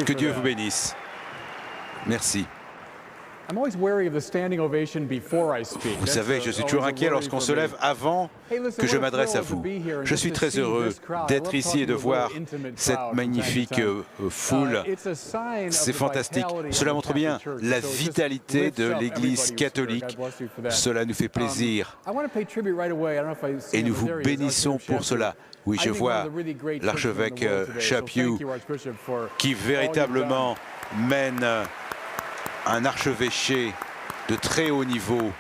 Que Dieu vous bénisse. Merci. Vous savez, je suis toujours inquiet lorsqu'on se lève avant que je m'adresse à vous. Je suis très heureux d'être ici et de voir cette magnifique foule. C'est fantastique. Cela montre bien la vitalité de l'Église catholique. Cela nous fait plaisir. Et nous vous bénissons pour cela. Oui, je vois l'archevêque Chaput qui véritablement mène un archevêché de très haut niveau,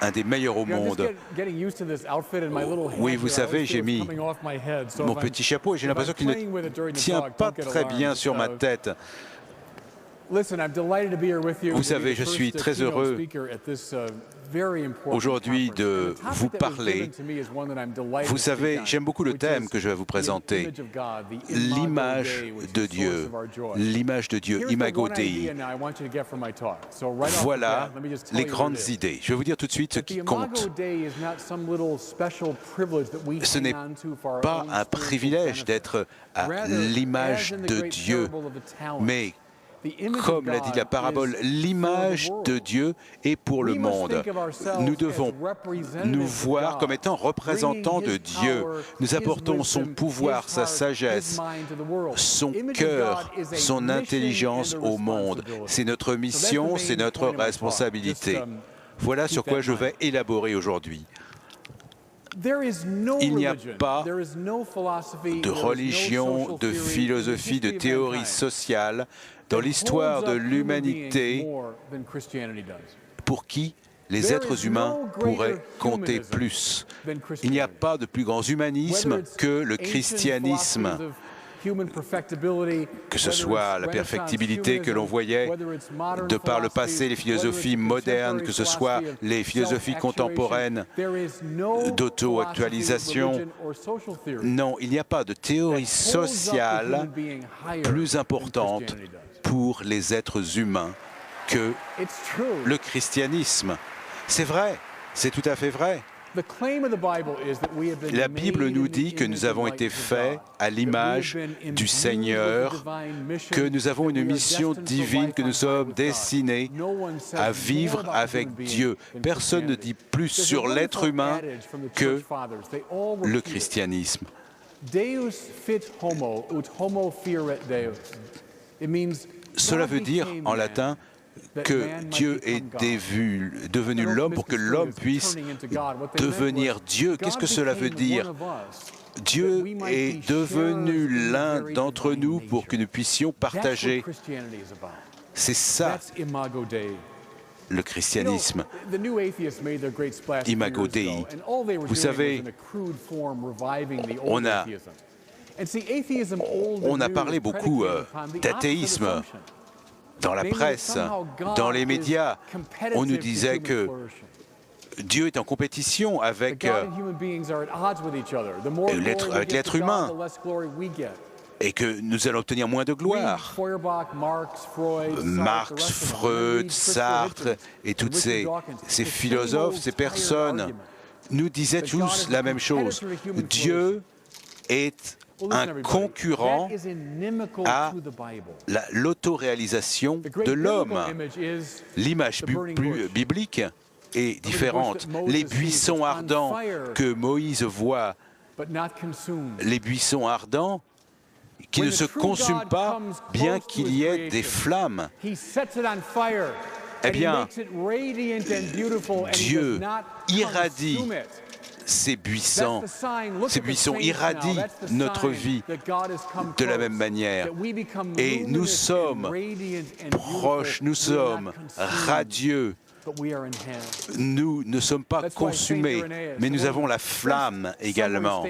un des meilleurs au monde. Oui, vous savez, j'ai mis mon petit chapeau et j'ai l'impression qu'il ne tient pas très bien sur ma tête. Vous savez, je suis très heureux aujourd'hui de vous parler. Vous savez, j'aime beaucoup le thème que je vais vous présenter, l'image de Dieu, Imago Dei. Voilà les grandes idées. Je vais vous dire tout de suite ce qui compte. Ce n'est pas un privilège d'être à l'image de Dieu, mais comme l'a dit la parabole, l'image de Dieu est pour le monde. Nous devons nous voir comme étant représentants de Dieu. Nous apportons son pouvoir, sa sagesse, son cœur, son intelligence au monde. C'est notre mission, c'est notre responsabilité. Voilà sur quoi je vais élaborer aujourd'hui. Il n'y a pas de religion, de philosophie, de théorie sociale dans l'histoire de l'humanité pour qui les êtres humains pourraient compter plus. Il n'y a pas de plus grand humanisme que le christianisme. Que ce soit la perfectibilité que l'on voyait de par le passé, les philosophies modernes, que ce soit les philosophies contemporaines d'auto-actualisation. Non, il n'y a pas de théorie sociale plus importante pour les êtres humains que le christianisme. C'est vrai, c'est tout à fait vrai. La Bible nous dit que nous avons été faits à l'image du Seigneur, que nous avons une mission divine, que nous sommes destinés à vivre avec Dieu. Personne ne dit plus sur l'être humain que le christianisme. Cela veut dire, en latin, que Dieu est devenu l'homme pour que l'homme puisse devenir Dieu. Qu'est-ce que cela veut dire? Dieu est devenu l'un d'entre nous pour que nous puissions partager. C'est ça, le christianisme. Imago Dei. Vous savez, on a parlé beaucoup d'athéisme. Dans la presse, dans les médias, on nous disait que Dieu est en compétition avec l'être humain et que nous allons obtenir moins de gloire. Marx, Freud, Sartre et tous ces philosophes, ces personnes nous disaient tous la même chose. Dieu est un concurrent à l'autoréalisation de l'homme. L'image biblique est différente. Les buissons ardents que Moïse voit, les buissons ardents qui ne se consument pas, bien qu'il y ait des flammes. Eh bien, Dieu irradie ces buissons irradient notre vie de la même manière. Et nous sommes proches, nous sommes radieux. Nous ne sommes pas consumés, mais nous avons la flamme également.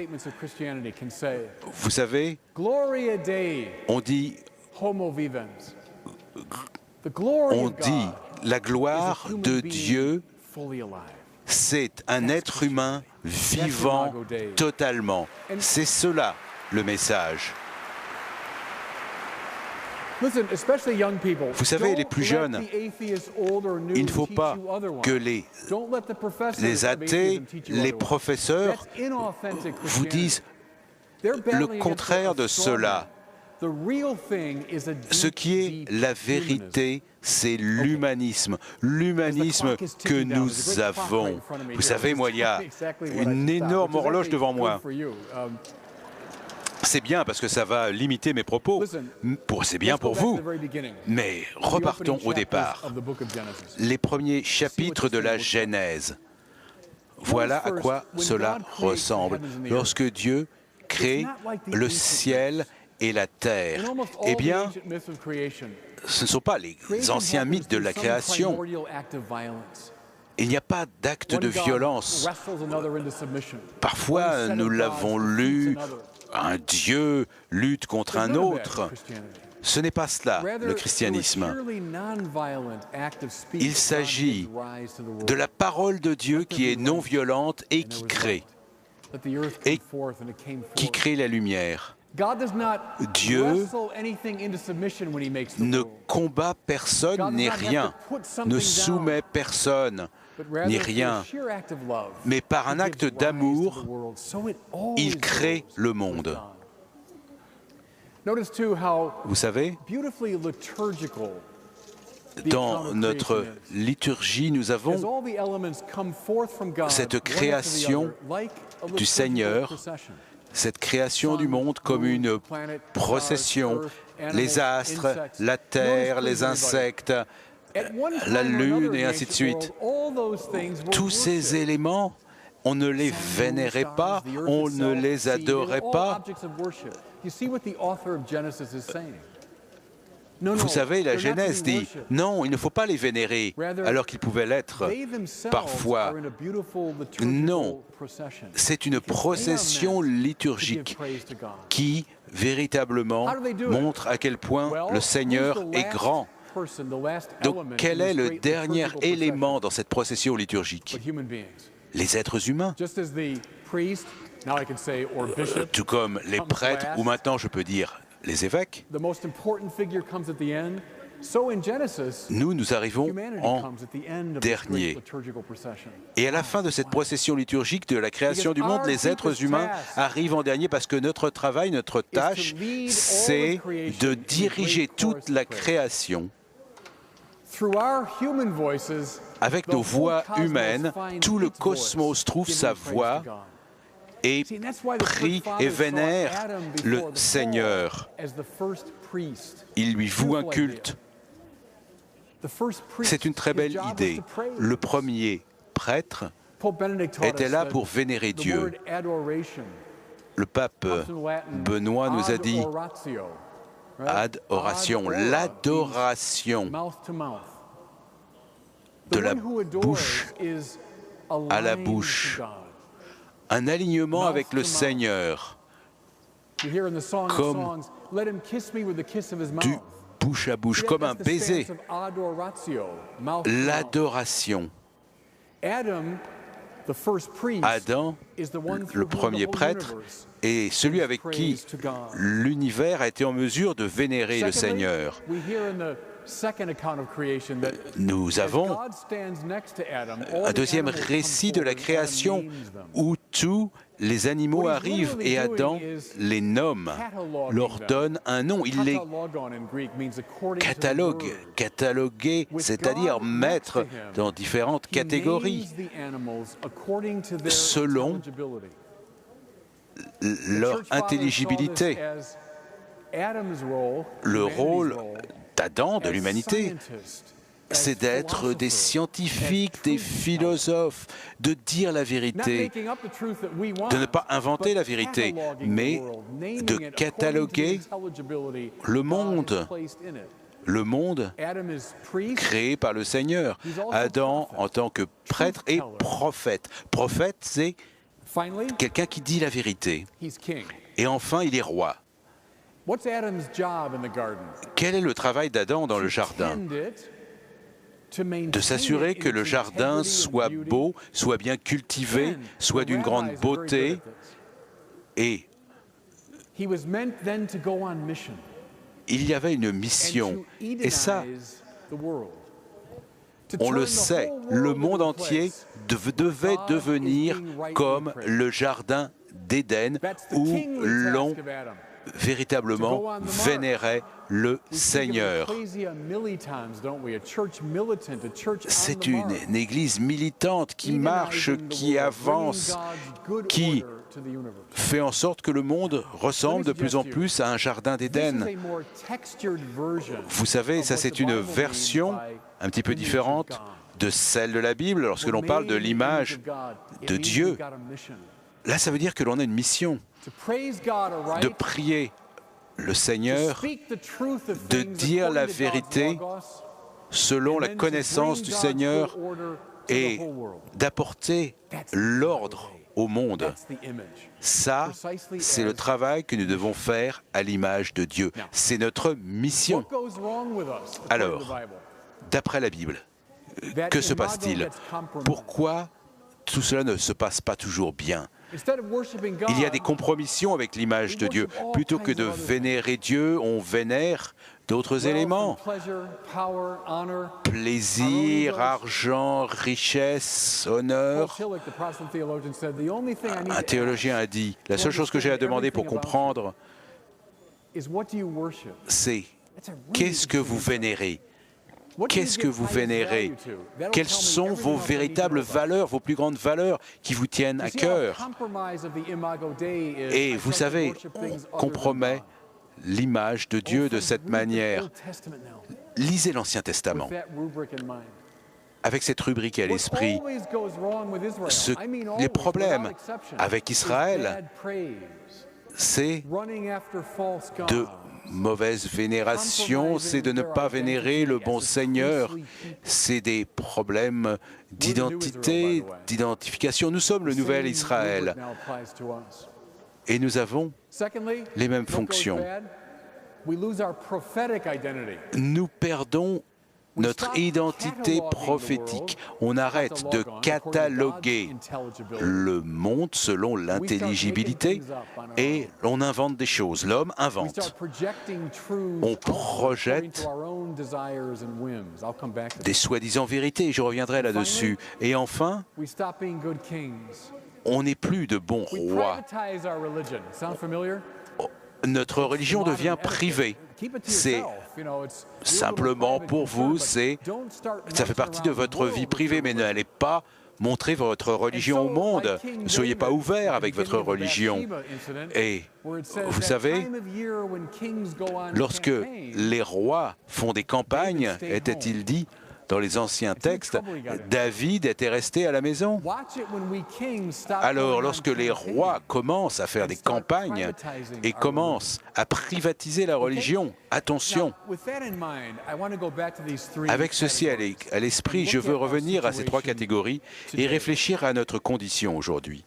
Vous savez, on dit la gloire de Dieu, c'est un être humain vivant totalement. C'est cela le message. Vous savez, les plus jeunes, il ne faut pas que les athées, les professeurs vous disent le contraire de cela. Ce qui est la vérité, c'est l'humanisme. L'humanisme que nous avons. Vous savez, moi, il y a une énorme horloge devant moi. C'est bien parce que ça va limiter mes propos. C'est bien pour vous. Mais repartons au départ. Les premiers chapitres de la Genèse. Voilà à quoi cela ressemble. Lorsque Dieu crée le ciel et la terre, eh bien, ce ne sont pas les anciens mythes de la création. Il n'y a pas d'acte de violence. Parfois, nous l'avons lu, un Dieu lutte contre un autre. Ce n'est pas cela, le christianisme. Il s'agit de la parole de Dieu qui est non violente et qui crée la lumière. Dieu ne combat personne ni rien, ne soumet personne ni rien, mais par un acte d'amour, il crée le monde. Vous savez, dans notre liturgie, nous avons cette création du Seigneur, cette création du monde comme une procession, les astres, la terre, les insectes, la lune et ainsi de suite. Tous ces éléments, on ne les vénérait pas, on ne les adorait pas. Vous savez, la Genèse dit, non, il ne faut pas les vénérer, alors qu'ils pouvaient l'être parfois. Non, c'est une procession liturgique qui, véritablement, montre à quel point le Seigneur est grand. Donc, quel est le dernier élément dans cette procession liturgique? Les êtres humains. Tout comme les prêtres, ou maintenant je peux dire les évêques. Nous arrivons en dernier. Et à la fin de cette procession liturgique de la création du monde, les êtres humains arrivent en dernier parce que notre travail, notre tâche, c'est de diriger toute la création. Avec nos voix humaines, tout le cosmos trouve sa voix et prie et vénère le Seigneur. Il lui voue un culte. C'est une très belle idée. Le premier prêtre était là pour vénérer Dieu. Le pape Benoît nous a dit adoration, l'adoration de la bouche à la bouche, un alignement avec le Seigneur, comme du bouche à bouche, comme un baiser, l'adoration. Adam, le premier prêtre, est celui avec qui l'univers a été en mesure de vénérer le Seigneur. Nous avons un deuxième récit de la création où tous les animaux arrivent et Adam les nomme, leur donne un nom. Il les catalogue. Cataloguer, c'est-à-dire mettre dans différentes catégories selon leur intelligibilité. Le rôle d'Adam, de l'humanité, c'est d'être des scientifiques, des philosophes, de dire la vérité, de ne pas inventer la vérité, mais de cataloguer le monde créé par le Seigneur. Adam, en tant que prêtre, est prophète. Prophète, c'est quelqu'un qui dit la vérité. Et enfin, il est roi. Quel est le travail d'Adam dans le jardin? De s'assurer que le jardin soit beau, soit bien cultivé, soit d'une grande beauté. Et il y avait une mission. Et ça, on le sait, le monde entier devait devenir comme le jardin d'Éden où l'on véritablement vénérait le Seigneur. C'est une église militante qui marche, qui avance, qui fait en sorte que le monde ressemble de plus en plus à un jardin d'Éden. Vous savez, ça c'est une version un petit peu différente de celle de la Bible lorsque l'on parle de l'image de Dieu. Là, ça veut dire que l'on a une mission de prier le Seigneur, de dire la vérité selon la connaissance du Seigneur et d'apporter l'ordre au monde. Ça, c'est le travail que nous devons faire à l'image de Dieu. C'est notre mission. Alors, d'après la Bible, que se passe-t-il? Pourquoi tout cela ne se passe pas toujours bien? Il y a des compromissions avec l'image de Dieu. Plutôt que de vénérer Dieu, on vénère d'autres éléments. Plaisir, argent, richesse, honneur. Un théologien a dit, la seule chose que j'ai à demander pour comprendre, c'est qu'est-ce que vous vénérez? Qu'est-ce que vous vénérez? Quelles sont vos véritables valeurs, vos plus grandes valeurs qui vous tiennent à cœur? Et vous savez, on compromet l'image de Dieu de cette manière. Lisez l'Ancien Testament avec cette rubrique à l'esprit. Les problèmes avec Israël, c'est de mauvaise vénération, c'est de ne pas vénérer le bon Seigneur, c'est des problèmes d'identité, d'identification. Nous sommes le nouvel Israël et nous avons les mêmes fonctions. Nous perdons notre identité prophétique. On arrête de cataloguer le monde selon l'intelligibilité et on invente des choses. L'homme invente. On projette des soi-disant vérités. Je reviendrai là-dessus. Et enfin, on n'est plus de bons rois. Notre religion devient privée. C'est simplement pour vous, ça fait partie de votre vie privée, mais n'allez pas montrer votre religion au monde. Ne soyez pas ouverts avec votre religion. Et vous savez, lorsque les rois font des campagnes, était-il dit dans les anciens textes, David était resté à la maison. Alors, lorsque les rois commencent à faire des campagnes et commencent à privatiser la religion, attention. Avec ceci à l'esprit, je veux revenir à ces trois catégories et réfléchir à notre condition aujourd'hui.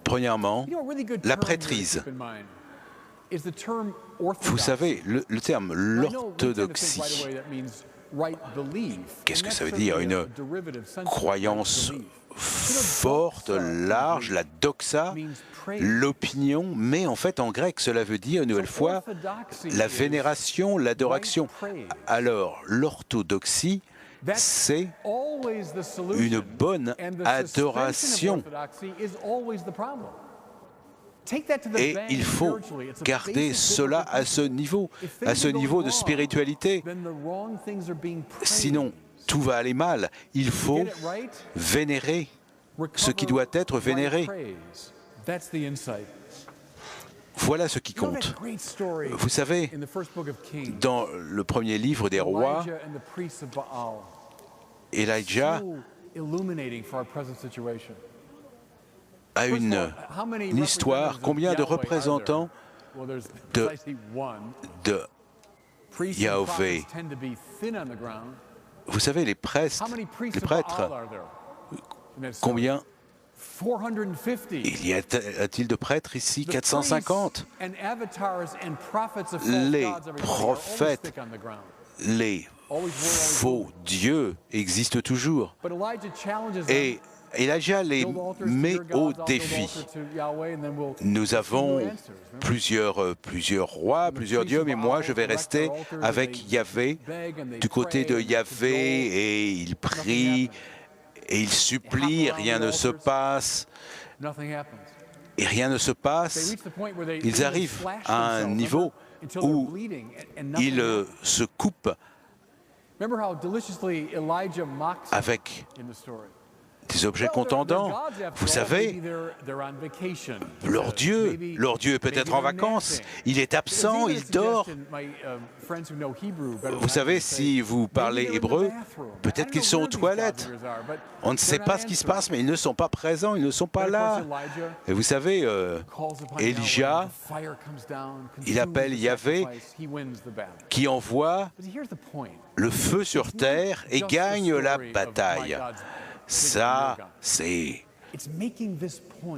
Premièrement, la prêtrise. Vous savez, le terme l'orthodoxie, qu'est-ce que ça veut dire? Une croyance forte, large, la doxa, l'opinion, mais en fait en grec cela veut dire une nouvelle fois la vénération, l'adoration. Alors l'orthodoxie, c'est une bonne adoration. Et il faut garder cela à ce niveau de spiritualité. Sinon, tout va aller mal. Il faut vénérer ce qui doit être vénéré. Voilà ce qui compte. Vous savez, dans le premier livre des rois, Elijah a une histoire. Combien de représentants de Yahvé? Vous savez, les prêtres, combien il y a-t-il de prêtres ici? 450. Les prophètes, les faux dieux existent toujours. Et Elijah les met au défi. Nous avons plusieurs rois, plusieurs dieux, mais moi je vais rester avec Yahvé, du côté de Yahvé, et il prie, et ils supplient, rien ne se passe, et rien ne se passe. Ils arrivent à un niveau où ils se coupent avec des objets contondants. Vous savez, leur Dieu est peut-être en vacances, il est absent, il dort. Vous savez, si vous parlez hébreu, peut-être qu'ils sont aux toilettes. On ne sait pas ce qui se passe, mais ils ne sont pas présents, ils ne sont pas là. Et vous savez, Elijah, il appelle Yahvé, qui envoie le feu sur terre et gagne la bataille. Ça, c'est une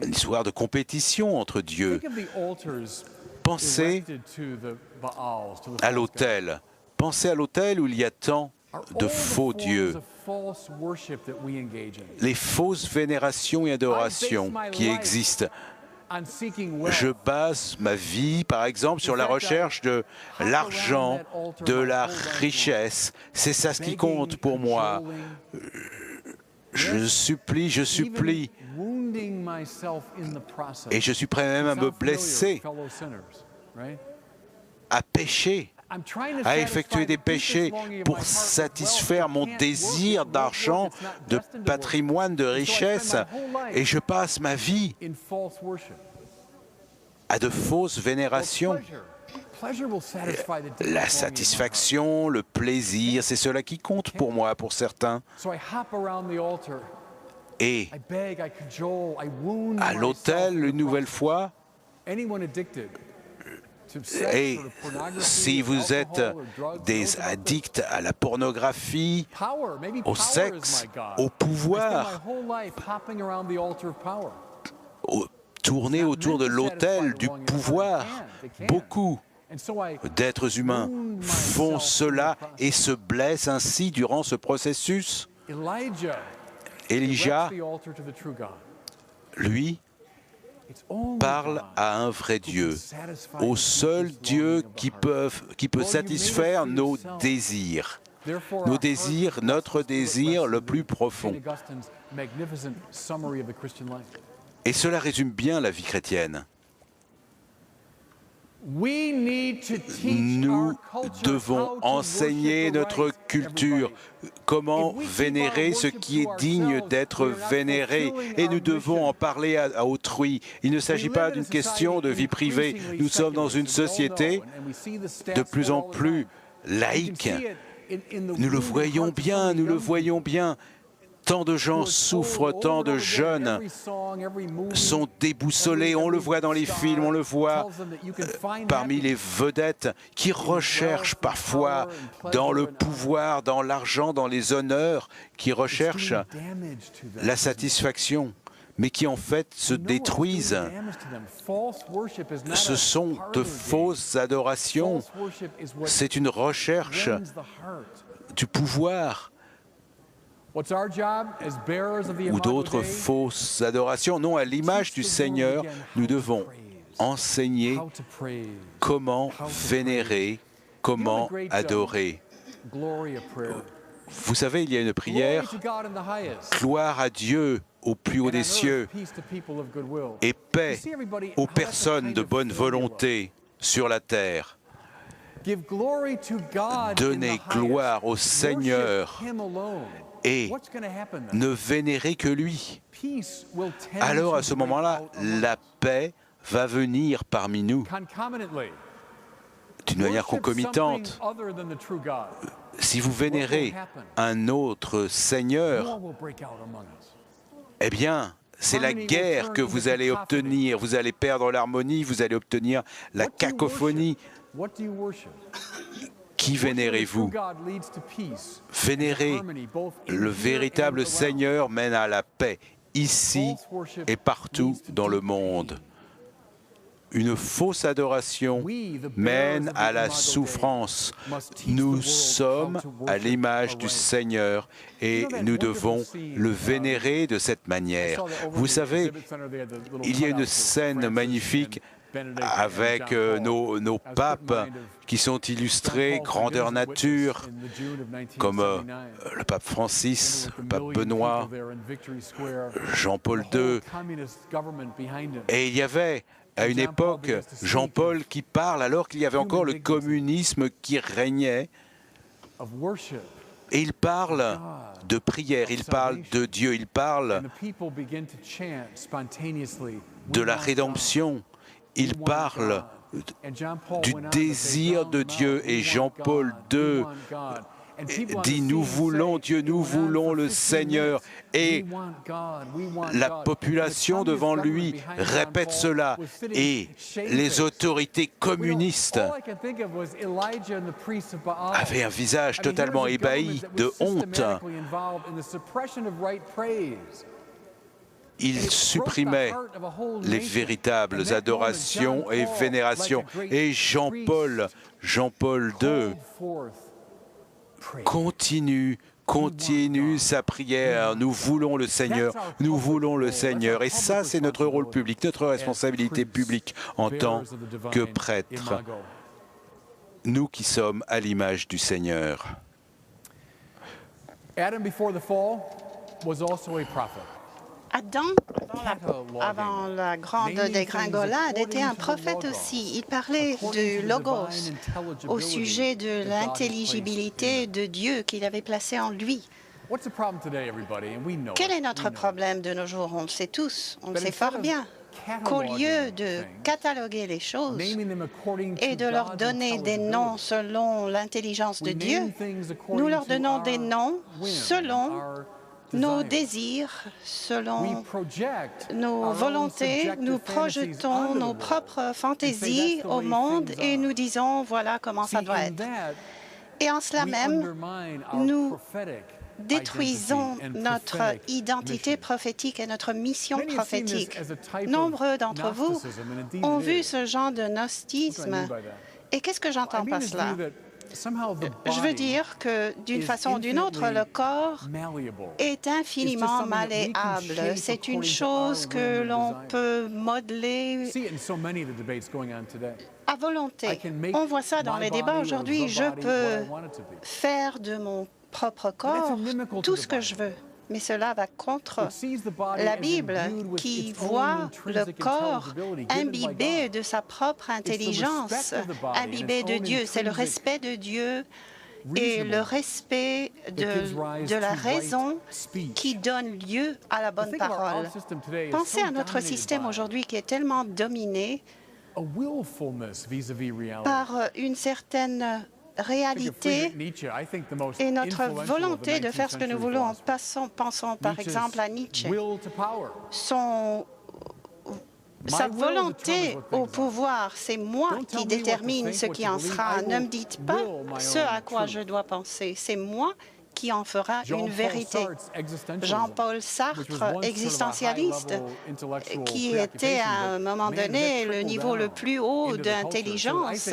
histoire de compétition entre dieux. Pensez à l'autel. Pensez à l'autel où il y a tant de faux dieux. Les fausses vénérations et adorations qui existent. Je base ma vie, par exemple, sur la recherche de l'argent, de la richesse. C'est ça ce qui compte pour moi. Je supplie, et je suis prêt même à me blesser, à pécher, à effectuer des péchés pour satisfaire mon désir d'argent, de patrimoine, de richesse, et je passe ma vie à de fausses vénérations. La satisfaction, le plaisir, c'est cela qui compte pour moi, pour certains. Et à l'autel, une nouvelle fois, et si vous êtes des addicts à la pornographie, au sexe, au pouvoir, tournez autour de l'autel du pouvoir, beaucoup d'êtres humains font cela et se blessent ainsi durant ce processus. Elijah, lui, parle à un vrai Dieu, au seul Dieu qui peut satisfaire nos désirs. Nos désirs, notre désir le plus profond. Et cela résume bien la vie chrétienne. Nous devons enseigner notre culture, comment vénérer ce qui est digne d'être vénéré, et nous devons en parler à autrui. Il ne s'agit pas d'une question de vie privée. Nous sommes dans une société de plus en plus laïque. Nous le voyons bien, nous le voyons bien. Tant de gens souffrent, tant de jeunes sont déboussolés. On le voit dans les films, on le voit parmi les vedettes qui recherchent parfois dans le pouvoir, dans l'argent, dans les honneurs, qui recherchent la satisfaction, mais qui en fait se détruisent. Ce sont de fausses adorations. C'est une recherche du pouvoir. Ou d'autres fausses adorations. Non, à l'image du Seigneur, nous devons enseigner comment vénérer, comment adorer. Vous savez, il y a une prière, gloire à Dieu au plus haut des cieux et paix aux personnes de bonne volonté sur la terre. Donnez gloire au Seigneur et ne vénérer que lui. Alors à ce moment-là, la paix va venir parmi nous d'une manière concomitante. Si vous vénérez un autre Seigneur, eh bien, c'est la guerre que vous allez obtenir. Vous allez perdre l'harmonie, vous allez obtenir la cacophonie. Qui vénérez-vous? Vénérer le véritable Seigneur mène à la paix, ici et partout dans le monde. Une fausse adoration mène à la souffrance. Nous sommes à l'image du Seigneur et nous devons le vénérer de cette manière. Vous savez, il y a une scène magnifique avec nos papes qui sont illustrés, grandeur nature, comme le pape Francis, le pape Benoît, Jean-Paul II. Et il y avait à une époque Jean-Paul qui parle alors qu'il y avait encore le communisme qui régnait. Et il parle de prière, il parle de Dieu, il parle de la rédemption, il parle du désir de Dieu. Et Jean-Paul II dit « Nous voulons Dieu, nous voulons le Seigneur ». Et la population devant lui répète cela. Et les autorités communistes avaient un visage totalement ébahi de honte. Il supprimait les véritables adorations et vénérations. Et Jean-Paul II continue sa prière. Nous voulons le Seigneur, nous voulons le Seigneur. Et ça, c'est notre rôle public, notre responsabilité publique en tant que prêtres. Nous qui sommes à l'image du Seigneur. Adam, avant la grande dégringolade, était un prophète aussi. Il parlait du Logos au sujet de l'intelligibilité de Dieu qu'il avait placé en lui. Quel est notre problème de nos jours? On le sait tous, on le sait fort bien. Qu'au lieu de cataloguer les choses et de leur donner des noms selon l'intelligence de Dieu, nous leur donnons des noms selon nos désirs, selon nos volontés, nous projetons nos propres fantaisies au monde et nous disons voilà comment ça doit être. Et en cela même, nous détruisons notre identité prophétique et notre mission prophétique. Nombreux d'entre vous ont vu ce genre de gnostisme. Et qu'est-ce que j'entends par cela? Je veux dire que, d'une façon ou d'une autre, le corps est infiniment malléable. C'est une chose que l'on peut modeler à volonté. On voit ça dans les débats aujourd'hui. Je peux faire de mon propre corps tout ce que je veux. Mais cela va contre la Bible qui voit le corps imbibé de sa propre intelligence, imbibé de Dieu. C'est le respect de Dieu et le respect de la raison qui donne lieu à la bonne parole. Pensez à notre système aujourd'hui qui est tellement dominé par une certaine réalité et notre volonté de faire ce que nous voulons. Pensons par exemple à Nietzsche. Sa volonté au pouvoir, c'est moi qui détermine ce qui en sera. Ne me dites pas ce à quoi je dois penser. C'est moi qui en fera une vérité. Jean-Paul Sartre, existentialiste, qui était à un moment donné le niveau le plus haut d'intelligence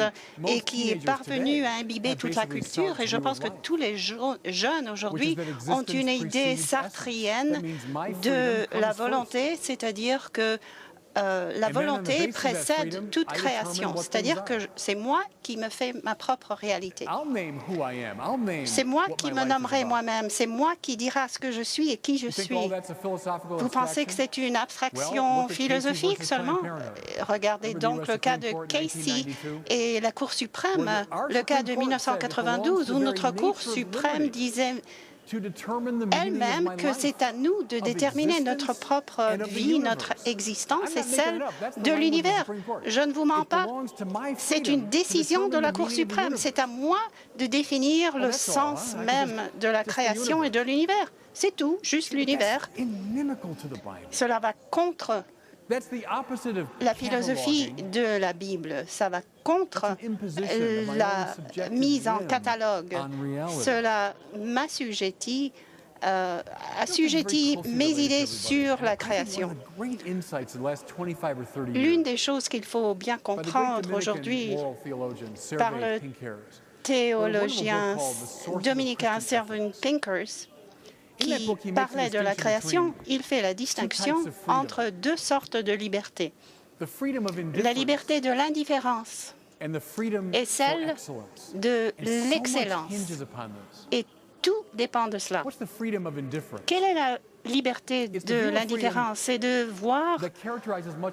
et qui est parvenu à imbiber toute la culture. Et je pense que tous les jeunes aujourd'hui ont une idée sartrienne de la volonté, c'est-à-dire que la volonté précède toute création, c'est-à-dire que c'est moi qui me fais ma propre réalité. C'est moi qui me nommerai moi-même, c'est moi qui dira ce que je suis et qui je suis. Vous pensez que c'est une abstraction philosophique seulement? Regardez donc le cas de Casey et la Cour suprême, le cas de 1992 où notre Cour suprême disait elle-même que c'est à nous de déterminer notre propre vie, notre existence et celle de l'univers. Je ne vous mens pas, c'est une décision de la Cour suprême. C'est à moi de définir le sens même de la création et de l'univers. C'est tout, juste l'univers. Cela va contre la philosophie de la Bible. Ça va contre la mise en catalogue. Cela m'assujettit, assujettit mes idées sur la création. L'une des choses qu'il faut bien comprendre aujourd'hui par le théologien dominicain Servan Pinkers, qui parlait de la création, il fait la distinction entre deux sortes de liberté. la liberté de l'indifférence et celle de l'excellence. Et tout dépend de cela. Quelle est la liberté de l'indifférence? C'est de voir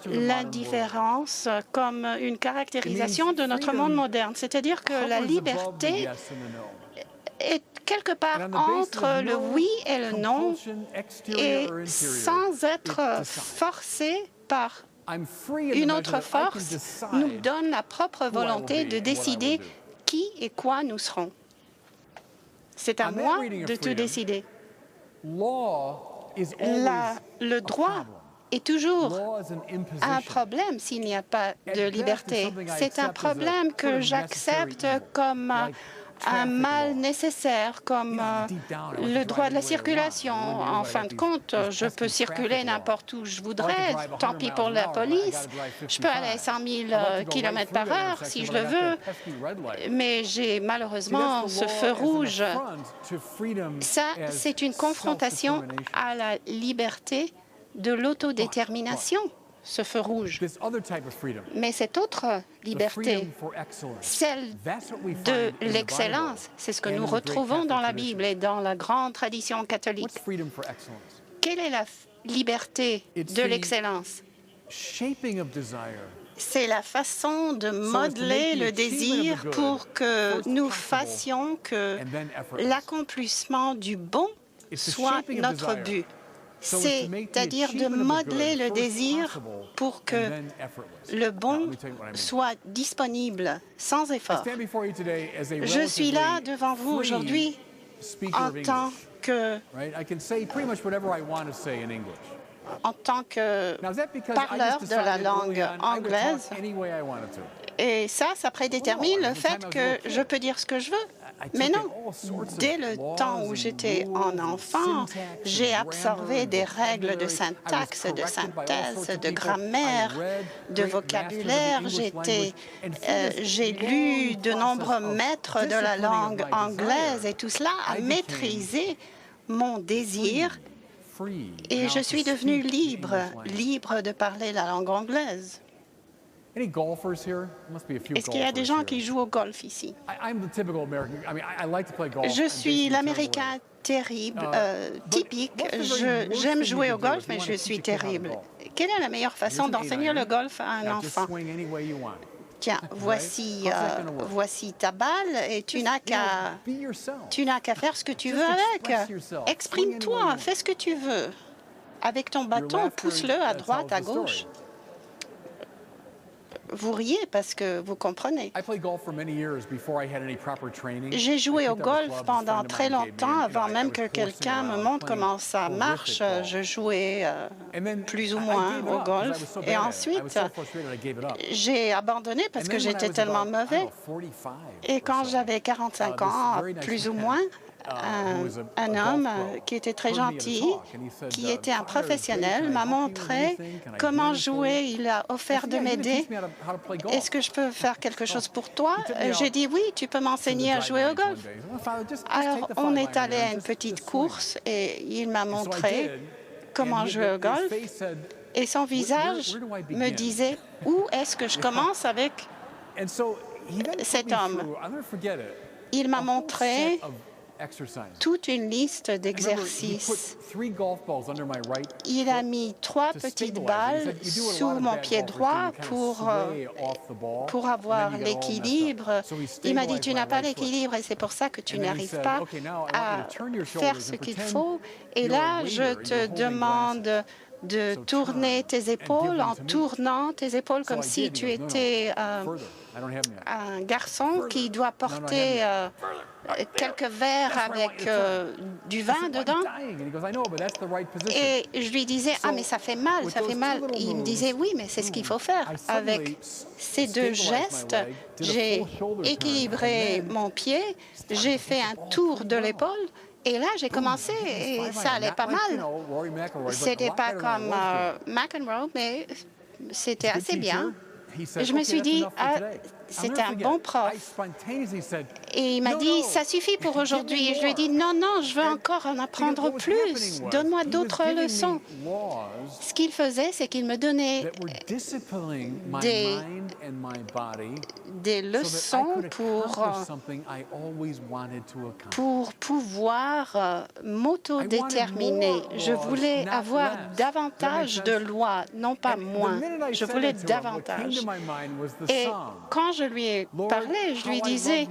l'indifférence comme une caractérisation de notre monde moderne. C'est-à-dire que la liberté est quelque part entre le oui et le non, et sans être forcé par une autre force, nous donne la propre volonté de décider qui et quoi nous serons. C'est à moi de tout décider. Le droit est toujours un problème s'il n'y a pas de liberté. C'est un problème que j'accepte comme un mal nécessaire, comme le droit de la circulation. En fin de compte, je peux circuler n'importe où je voudrais, tant pis pour la police. Je peux aller à 100 000 km par heure si je le veux, mais j'ai malheureusement ce feu rouge. Ça, c'est une confrontation à la liberté de l'autodétermination, ce feu rouge. Mais cette autre liberté, celle de l'excellence, c'est ce que nous retrouvons dans la Bible et dans la grande tradition catholique. Quelle est la liberté de l'excellence? C'est la façon de modeler le désir pour que nous fassions que l'accomplissement du bon soit notre but. C'est-à-dire de modeler le désir pour que le bon soit disponible sans effort. Je suis là devant vous aujourd'hui en tant que parleur de la langue anglaise. Et ça prédétermine le fait que je peux dire ce que je veux. Mais non, dès le temps où j'étais un enfant, j'ai absorbé des règles de syntaxe, de synthèse, de grammaire, de vocabulaire. J'ai lu de nombreux maîtres de la langue anglaise et tout cela a maîtrisé mon désir et je suis devenu libre de parler la langue anglaise. Est-ce qu'il y a des gens qui jouent au golf ici? Je suis l'Américain terrible, typique. J'aime jouer au golf, mais je suis terrible. Quelle est la meilleure façon d'enseigner le golf à un enfant? Tiens, voici ta balle et tu n'as qu'à faire ce que tu veux avec. Exprime-toi, fais ce que tu veux. Avec ton bâton, pousse-le à droite, à gauche. Vous riez parce que vous comprenez. J'ai joué au golf pendant très longtemps avant même que quelqu'un me montre comment ça marche. Je jouais plus ou moins au golf. Et ensuite, j'ai abandonné parce que j'étais tellement mauvais. Et quand j'avais 45 ans, plus ou moins, un homme qui était très gentil, qui était un professionnel, m'a montré comment jouer. Il a offert de m'aider. Est-ce que je peux faire quelque chose pour toi? J'ai dit oui, tu peux m'enseigner à jouer au golf. Alors, on est allé à une petite course et il m'a montré comment jouer au golf. Et son visage me disait, où est-ce que je commence avec cet homme? Il m'a montré toute une liste d'exercices. Il a mis 3 petites balles sous mon pied droit pour avoir l'équilibre. Il m'a dit, tu n'as pas l'équilibre et c'est pour ça que tu n'arrives pas à faire ce qu'il faut. Et là, je te demande de tourner tes épaules en tournant tes épaules comme si tu étais un garçon qui doit porter quelques verres avec du vin dedans. Et je lui disais, ah, mais ça fait mal, ça fait mal. Et il me disait, oui, mais c'est ce qu'il faut faire. Avec ces 2 gestes, j'ai équilibré mon pied, j'ai fait un tour de l'épaule. Et là, j'ai commencé et ça allait pas mal. C'était pas comme McEnroe, mais c'était assez bien. Et je me suis dit, c'était un bon prof. Et il m'a dit, ça suffit pour aujourd'hui. Et je lui ai dit, non, non, je veux encore en apprendre plus. Donne-moi d'autres leçons. Ce qu'il faisait, c'est qu'il me donnait des leçons pour pouvoir m'autodéterminer. Je voulais avoir davantage de lois, non pas moins. Je voulais davantage. Et quand je lui ai parlé, je lui disais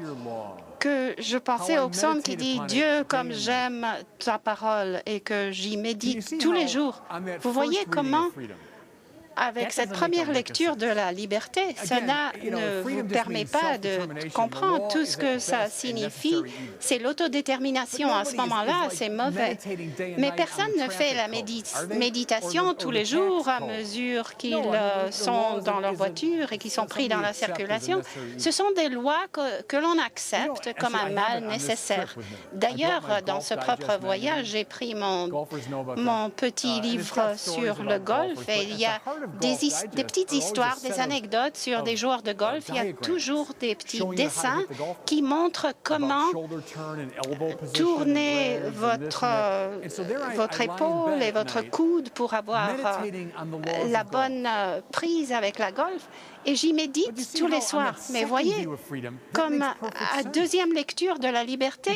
que je pensais au psaume qui dit « Dieu, comme j'aime ta parole » et que j'y médite tous les jours. Vous voyez comment, avec cette première lecture de la liberté, cela ne vous permet pas de comprendre tout ce que ça signifie. C'est l'autodétermination. À ce moment-là, c'est mauvais. Mais personne ne fait la méditation tous les jours à mesure qu'ils sont dans leur voiture et qu'ils sont pris dans la circulation. Ce sont des lois que l'on accepte comme un mal nécessaire. D'ailleurs, dans ce propre voyage, j'ai pris mon petit livre sur le golf et il y a des petites histoires, des anecdotes sur des joueurs de golf. Il y a toujours des petits dessins qui montrent comment tourner votre épaule et votre coude pour avoir la bonne prise avec la golf. Et j'y médite tous les soirs. Mais voyez, comme à deuxième lecture de la liberté,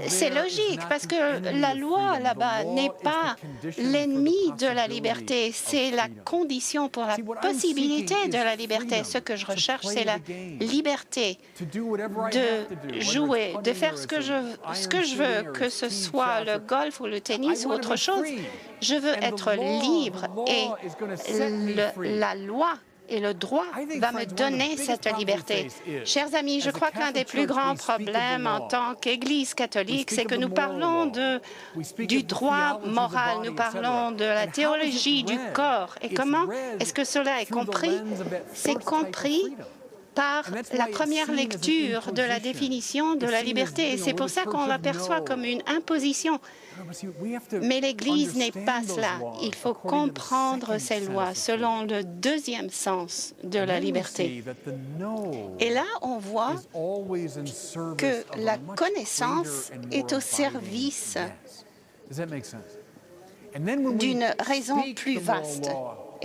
c'est logique parce que la loi là-bas n'est pas l'ennemi de la liberté, c'est la condition pour la possibilité de la liberté. Ce que je recherche, c'est la liberté de jouer, de faire ce que je veux, que ce soit le golf ou le tennis ou autre chose. Je veux être libre et la loi et le droit va me donner cette liberté. Chers amis, je crois que l'un des plus grands problèmes en tant qu'Église catholique, c'est que nous parlons du droit moral, nous parlons de la théologie du corps. Et comment est-ce que cela est compris? C'est compris par la première lecture de la définition de la liberté. Et c'est pour ça qu'on l'aperçoit comme une imposition. Mais l'Église n'est pas cela. Il faut comprendre ces lois selon le deuxième sens de la liberté. Et là, on voit que la connaissance est au service d'une raison plus vaste.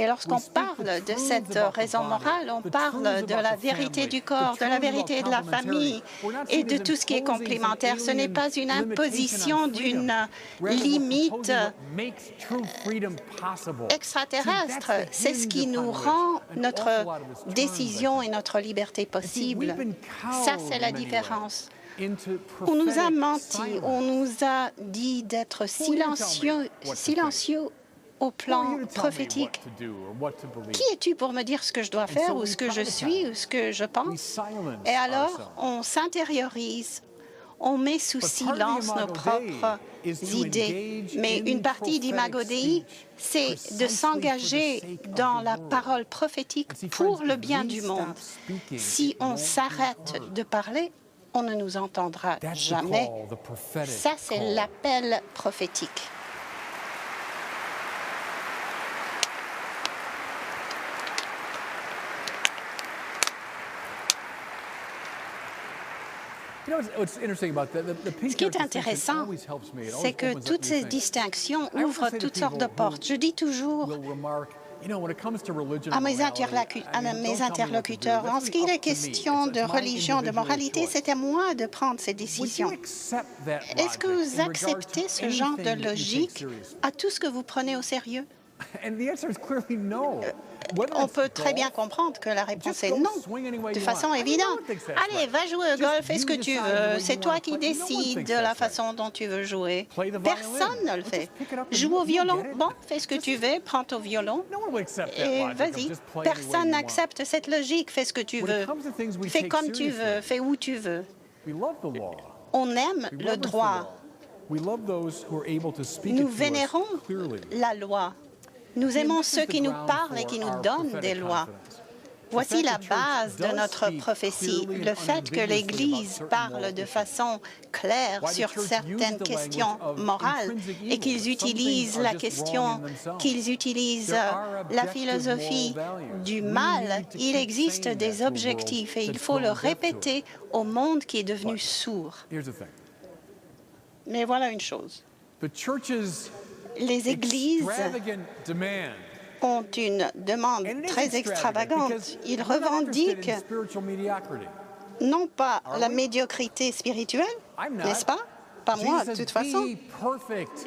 Et lorsqu'on parle de cette raison morale, on parle de la vérité du corps, de la vérité de la famille et de tout ce qui est complémentaire. Ce n'est pas une imposition d'une limite extraterrestre. C'est ce qui nous rend notre décision et notre liberté possible. Ça, c'est la différence. On nous a menti, on nous a dit d'être silencieux au plan prophétique. Qui es-tu pour me dire ce que je dois faire ou ce que je suis ou ce que je pense? Et alors, on s'intériorise, on met sous silence nos propres idées. Mais une partie d'Imago Dei, c'est de s'engager dans la parole prophétique pour le bien du monde. Si on s'arrête de parler, on ne nous entendra jamais. Ça, c'est l'appel prophétique. Ce qui est intéressant, c'est que toutes ces distinctions ouvrent toutes sortes de portes. Je dis toujours à mes interlocuteurs, en ce qui est question de religion, de moralité, c'est à moi de prendre ces décisions. Est-ce que vous acceptez ce genre de logique à tout ce que vous prenez au sérieux? On peut très bien comprendre que la réponse est non, de façon évidente. Allez, va jouer au golf, fais ce que tu veux. C'est toi qui décides de la façon dont tu veux jouer. Personne ne le fait. Joue au violon, bon, fais ce que tu veux, prends ton violon et vas-y. Personne n'accepte cette logique, fais ce que tu veux. Fais comme tu veux, fais où tu veux. On aime le droit. Nous vénérons la loi. Nous aimons ceux qui nous parlent et qui nous donnent des lois. Voici la base de notre prophétie, le fait que l'Église parle de façon claire sur certaines questions morales et qu'ils utilisent la philosophie du mal. Il existe des objectifs et il faut le répéter au monde qui est devenu sourd. Mais voilà une chose. Les églises ont une demande très extravagante. Ils revendiquent non pas la médiocrité spirituelle, n'est-ce pas? Pas moi, de toute façon.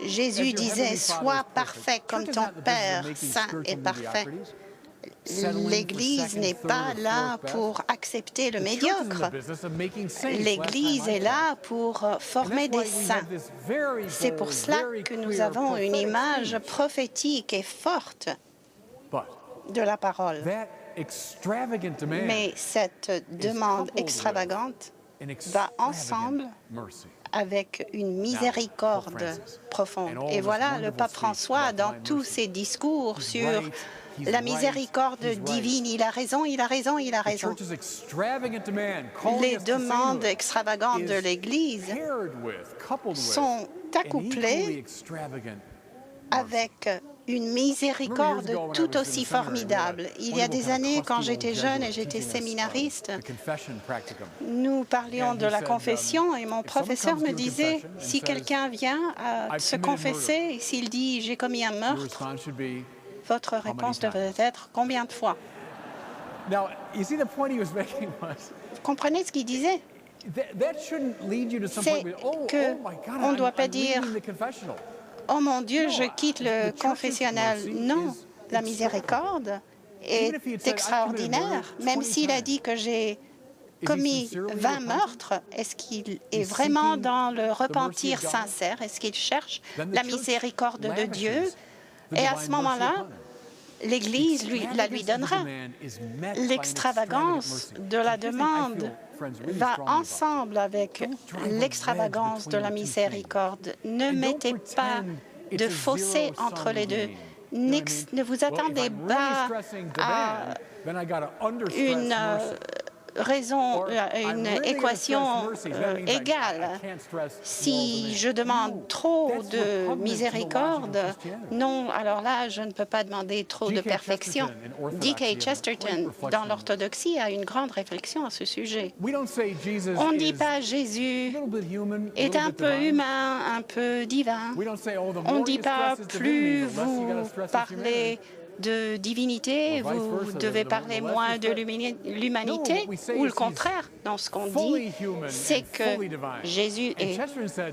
Jésus disait, « Sois parfait comme ton Père saint est parfait ». L'Église n'est pas là pour accepter le médiocre. L'Église est là pour former des saints. C'est pour cela que nous avons une image prophétique et forte de la parole. Mais cette demande extravagante va ensemble avec une miséricorde profonde. Et voilà, le pape François, dans tous ses discours sur la miséricorde divine, il a raison, il a raison, il a raison. Les demandes extravagantes de l'Église sont accouplées avec une miséricorde tout aussi formidable. Il y a des années, quand j'étais jeune et j'étais séminariste, nous parlions de la confession et mon professeur me disait, si quelqu'un vient se confesser, s'il dit « j'ai commis un meurtre », votre réponse devrait être « combien de fois ?» Vous comprenez ce qu'il disait? C'est qu'on ne doit pas dire « Oh mon Dieu, je quitte le confessionnal ». Non, la miséricorde est extraordinaire. Même s'il a dit que j'ai commis 20 meurtres, est-ce qu'il est vraiment dans le repentir sincère? Est-ce qu'il cherche la miséricorde de Dieu? Et à ce moment-là, l'Église la lui donnera. L'extravagance de la demande va ensemble avec l'extravagance de la miséricorde. Ne mettez pas de fossé entre les deux. Ne vous attendez pas à une une équation égale. Si je demande trop de miséricorde, non, alors là, je ne peux pas demander trop de perfection. D.K. Chesterton, dans l'orthodoxie, a une grande réflexion à ce sujet. On ne dit pas Jésus est un peu humain, un peu divin. On ne dit pas plus vous parlez de divinité, vous devez parler moins de l'humanité, ou le contraire. Dans ce qu'on dit, c'est que Jésus est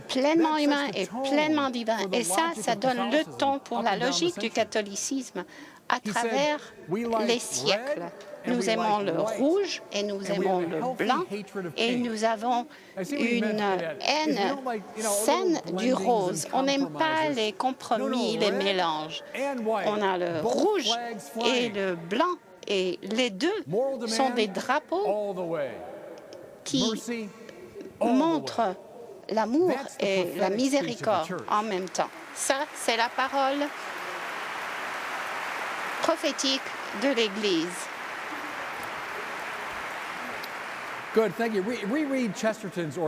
pleinement humain et pleinement divin. Et ça donne le ton pour la logique du catholicisme à travers les siècles. Nous aimons le rouge et nous aimons le blanc et nous avons une haine saine du rose. On n'aime pas les compromis, les mélanges. On a le rouge et le blanc et les deux sont des drapeaux qui montrent l'amour et la miséricorde en même temps. Ça, c'est la parole prophétique de l'Église.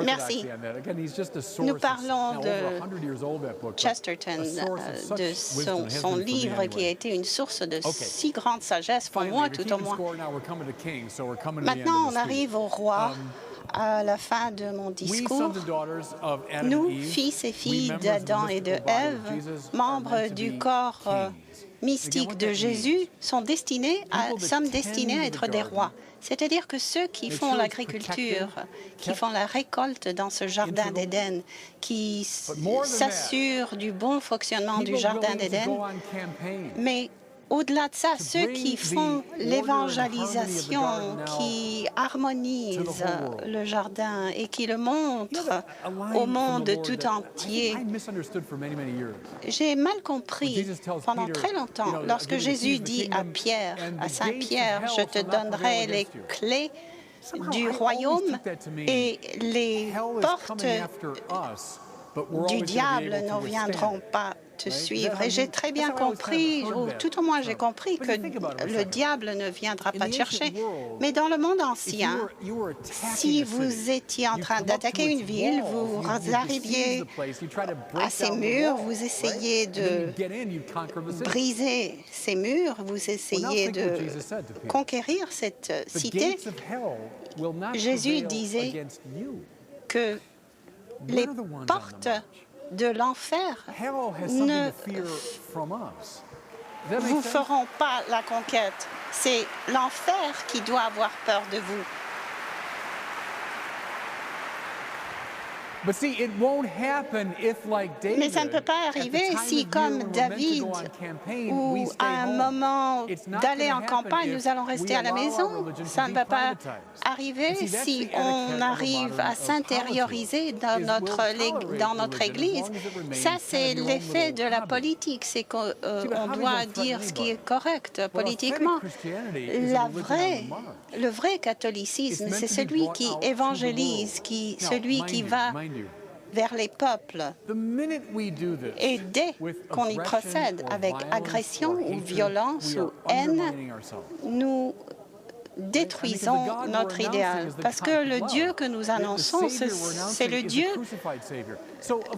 Merci. Nous parlons de Chesterton, de son livre qui a été une source de si grande sagesse pour moi, tout au moins. Maintenant, on arrive au roi. À la fin de mon discours, nous, fils et filles d'Adam et de Ève, membres du corps mystique de Jésus, sommes destinés à être des rois. C'est-à-dire que ceux qui font l'agriculture, qui font la récolte dans ce jardin d'Éden, qui s'assurent du bon fonctionnement du jardin d'Éden, mais au-delà de ça, ceux qui font l'évangélisation, qui harmonisent le jardin et qui le montrent au monde tout entier. J'ai mal compris pendant très longtemps lorsque Jésus dit à Pierre, à Saint Pierre, « Je te donnerai les clés du royaume et les portes du diable ne viendront pas te suivre. Et j'ai très bien compris, ou tout au moins j'ai compris, que le diable ne viendra pas te chercher. Mais dans le monde ancien, si vous étiez en train d'attaquer une ville, vous arriviez à ces murs, vous essayez de briser ces murs, vous essayez de conquérir cette cité. Jésus disait que les portes de l'enfer ne vous feront pas la conquête. C'est l'enfer qui doit avoir peur de vous. Mais ça ne peut pas arriver si, comme David, ou à un moment d'aller en campagne, nous allons rester à la maison. Ça ne peut pas arriver si on arrive à s'intérioriser dans notre Église. Ça, c'est l'effet de la politique. C'est qu'on doit dire ce qui est correct politiquement. Le vrai catholicisme, c'est celui qui évangélise, celui qui va vers les peuples. Et dès qu'on y procède avec agression ou violence ou haine, nous détruisons notre idéal. Parce que le Dieu que nous annonçons, c'est le Dieu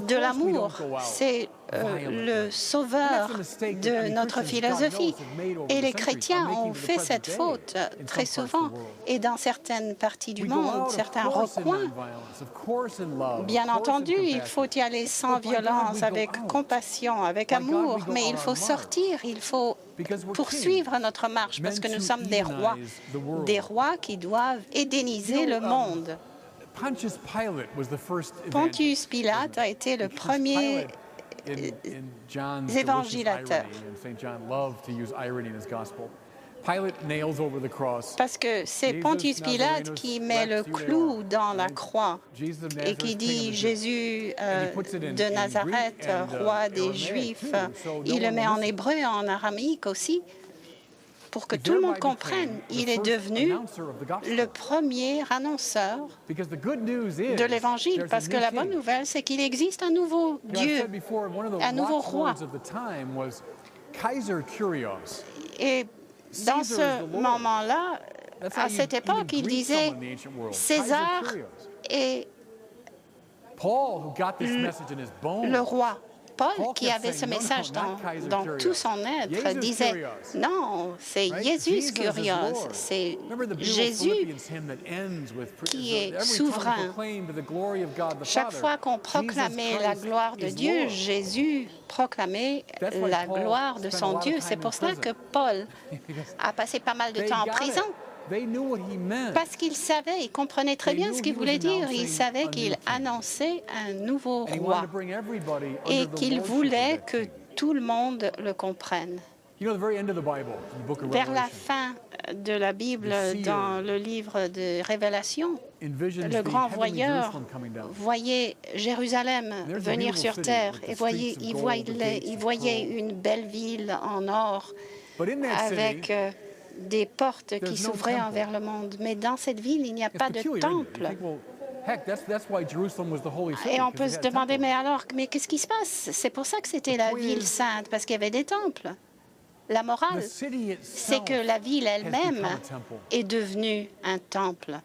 de l'amour. C'est le sauveur de notre philosophie. Et les chrétiens ont fait cette faute très souvent. Et dans certaines parties du monde, certains recoins, bien entendu, il faut y aller sans violence, avec compassion, avec amour, mais il faut sortir, il faut poursuivre notre marche parce que nous sommes des rois qui doivent édéniser le monde. Pontius Pilate a été le premier évangélisateur. Parce que c'est Pontius Pilate qui met le clou dans la croix et qui dit Jésus de Nazareth, roi des Juifs. Il le met en hébreu et en araméique aussi, pour que tout le monde comprenne. Il est devenu le premier annonceur de l'Évangile, parce que la bonne nouvelle, c'est qu'il existe un nouveau Dieu, un nouveau roi. Et dans ce moment-là, à cette époque, il disait César est le roi. Paul, qui avait ce message dans tout son être, disait « Non, c'est Jésus Kyrios, c'est Jésus qui est souverain. » Chaque fois qu'on proclamait la gloire de Dieu, Jésus proclamait la gloire de son Dieu. C'est pour cela que Paul a passé pas mal de temps en prison. Parce qu'il savait, il comprenait très bien ce qu'il voulait dire. Il savait qu'il annonçait un nouveau roi et qu'il voulait que tout le monde le comprenne. Vers la fin de la Bible, dans le livre de Révélation, le grand voyeur voyait Jérusalem venir sur terre et il voyait une belle ville en or avec des portes qui s'ouvraient envers le monde. Mais dans cette ville, il n'y a pas de temple. Et on peut se demander, mais qu'est-ce qui se passe? C'est pour ça que c'était la ville sainte, parce qu'il y avait des temples. La morale, c'est que la ville elle-même est devenue un temple.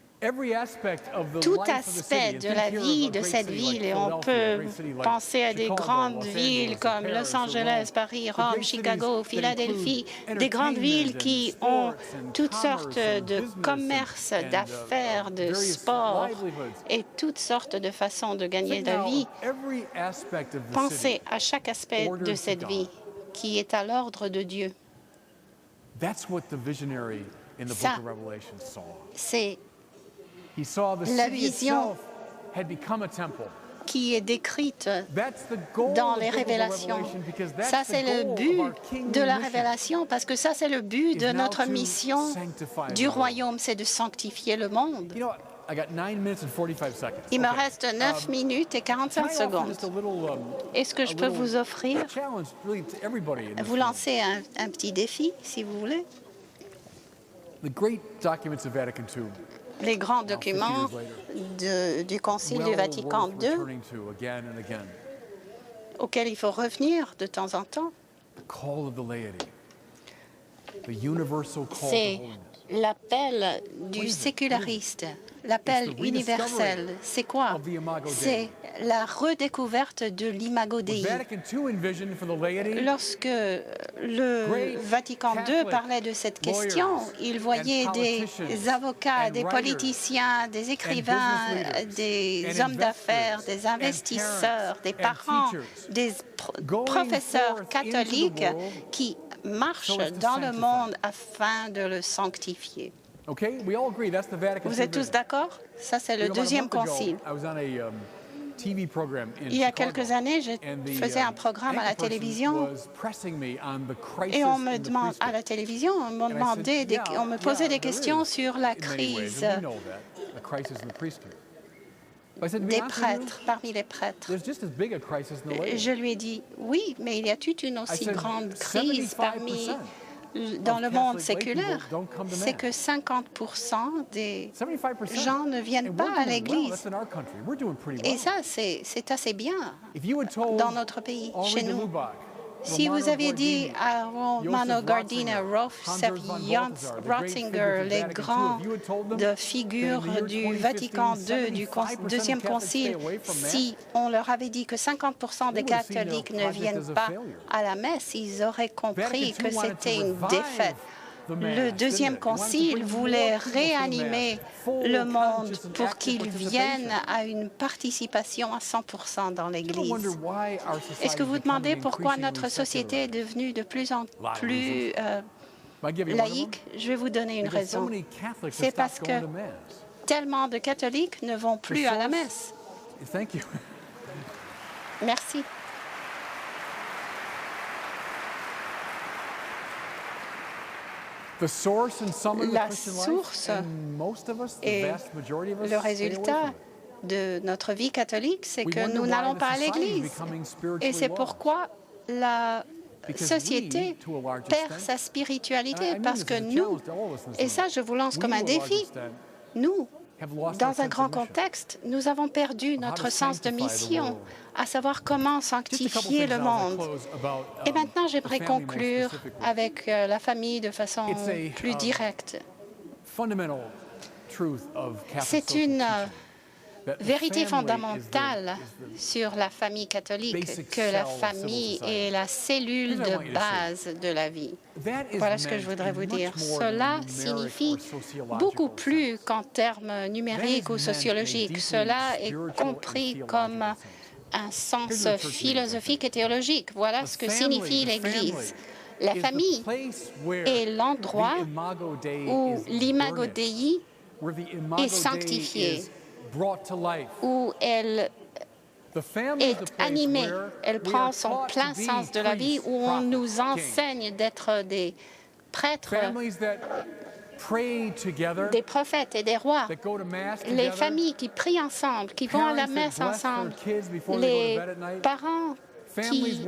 Tout aspect de la vie de cette ville, et on peut penser à des grandes villes comme Los Angeles, Paris, Rome, Chicago, Philadelphie, des grandes villes qui ont toutes sortes de commerces, d'affaires, de sport et toutes sortes de façons de gagner la vie. Pensez à chaque aspect de cette vie qui est à l'ordre de Dieu. Ça, c'est la vision qui est décrite dans les révélations. Ça, c'est le but de la révélation, parce que ça, c'est le but de notre mission du royaume, c'est de sanctifier le monde. Il me reste 9 minutes et 45 secondes. Est-ce que je peux vous offrir, vous lancer un petit défi, si vous voulez? Les grands documents du Concile du Vatican II. auquel il faut revenir de temps en temps. C'est l'appel du séculariste, l'appel universel. C'est quoi? C'est la redécouverte de l'imago Dei. Lorsque le Vatican II parlait de cette question, il voyait des avocats, des politiciens, des écrivains, des hommes d'affaires, des investisseurs, des parents, des professeurs catholiques qui marchent dans le monde afin de le sanctifier. Vous êtes tous d'accord? Ça, c'est le deuxième concile. Il y a quelques années, je faisais un programme à la télévision et on me posait des questions sur la crise des prêtres, parmi les prêtres. Je lui ai dit, oui, mais il y a toute une aussi grande crise dans le monde séculaire, c'est que 50% des gens ne viennent pas à l'Église. Et ça, c'est assez bien dans notre pays, chez nous. Si vous aviez dit à Romano Guardini, Joseph Ratzinger, les grandes figures du Vatican II, du Deuxième Concile, si on leur avait dit que 50% des catholiques ne viennent pas à la messe, ils auraient compris que c'était une défaite. Le Deuxième Concile voulait réanimer le monde pour qu'il vienne à une participation à 100% dans l'Église. Est-ce que vous demandez pourquoi notre société est devenue de plus en plus laïque? Je vais vous donner une raison. C'est parce que tellement de catholiques ne vont plus à la messe. Merci. La source et le résultat de notre vie catholique, c'est que nous n'allons pas à l'Église. Et c'est pourquoi la société perd sa spiritualité, parce que nous, et ça je vous lance comme un défi, nous, dans un grand contexte, nous avons perdu notre sens de mission, à savoir comment sanctifier le monde. Et maintenant, j'aimerais conclure avec la famille de façon plus directe. C'est une vérité fondamentale sur la famille catholique que la famille est la cellule de base de la vie. Voilà ce que je voudrais vous dire. Cela signifie beaucoup plus qu'en termes numériques ou sociologiques. Cela est compris comme un sens philosophique et théologique. Voilà ce que signifie l'Église. La famille est l'endroit où l'imago Dei est sanctifiée, où elle est animée, elle prend son plein sens de la vie, où on nous enseigne d'être des prêtres, des prophètes et des rois, les familles qui prient ensemble, qui vont à la messe ensemble, les parents qui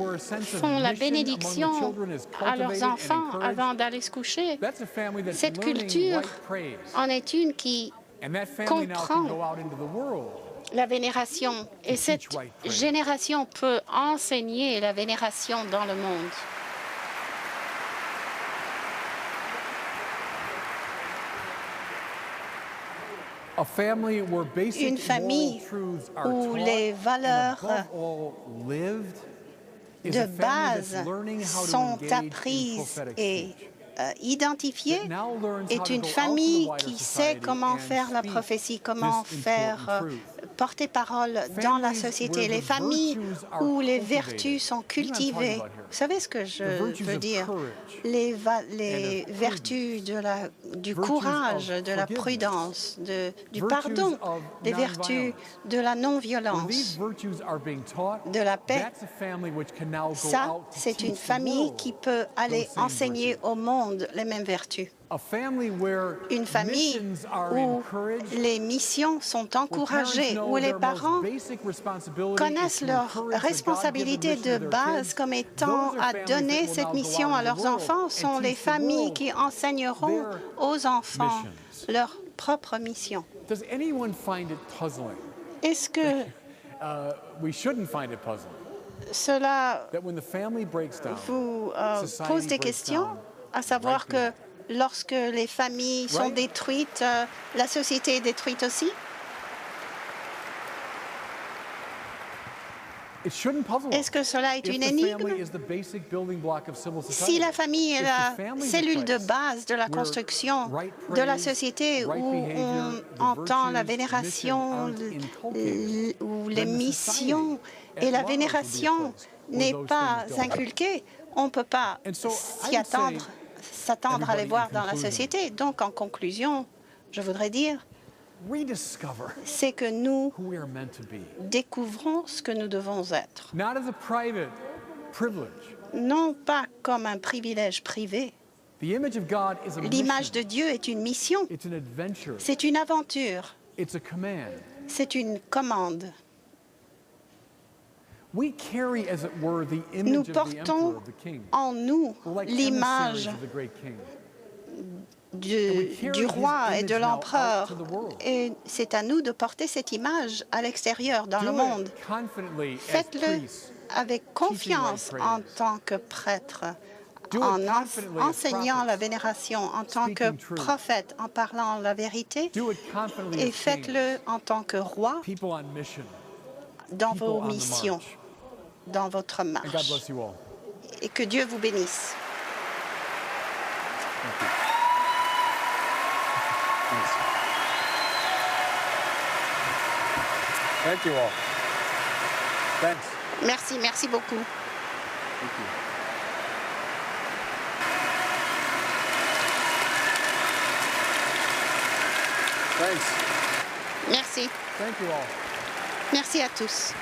font la bénédiction à leurs enfants avant d'aller se coucher. Cette culture en est une qui comprend la vénération, et cette génération peut enseigner la vénération dans le monde. Une famille où les valeurs de base sont apprises et identifiée est une famille qui sait comment faire la prophétie, comment faire porter parole dans la société. Les familles où les vertus sont cultivées. Vous savez ce que je veux dire? Les vertus du courage, de la prudence, du pardon, les vertus de la non-violence, de la paix. Ça, c'est une famille qui peut aller enseigner au monde les mêmes vertus. Une famille où les missions sont encouragées, où les parents connaissent leurs responsabilités de base comme étant à donner cette mission à leurs enfants, sont les familles qui enseigneront aux enfants leur propre mission. Est-ce que Cela vous pose des questions, à savoir que lorsque les familles sont détruites, la société est détruite aussi? Est-ce que cela est une énigme? Si la famille est la cellule de base de la construction de la société, où on entend la vénération, où les missions et la vénération n'est pas inculquée, on ne peut pas s'attendre à les voir dans la société. Donc, en conclusion, je voudrais dire, c'est que nous découvrons ce que nous devons être. Non pas comme un privilège privé. L'image de Dieu est une mission. C'est une aventure. C'est une commande. Nous portons en nous l'image du roi et de l'empereur. Et c'est à nous de porter cette image à l'extérieur, dans le monde. Faites-le avec confiance en tant que prêtre, en enseignant la vénération, en tant que prophète, en parlant la vérité. Et faites-le en tant que roi dans vos missions, dans votre marche. Et que Dieu vous bénisse. Thank you all. Thanks. Merci, merci beaucoup. Thank you. Thanks. Merci. Thank you all. Merci à tous.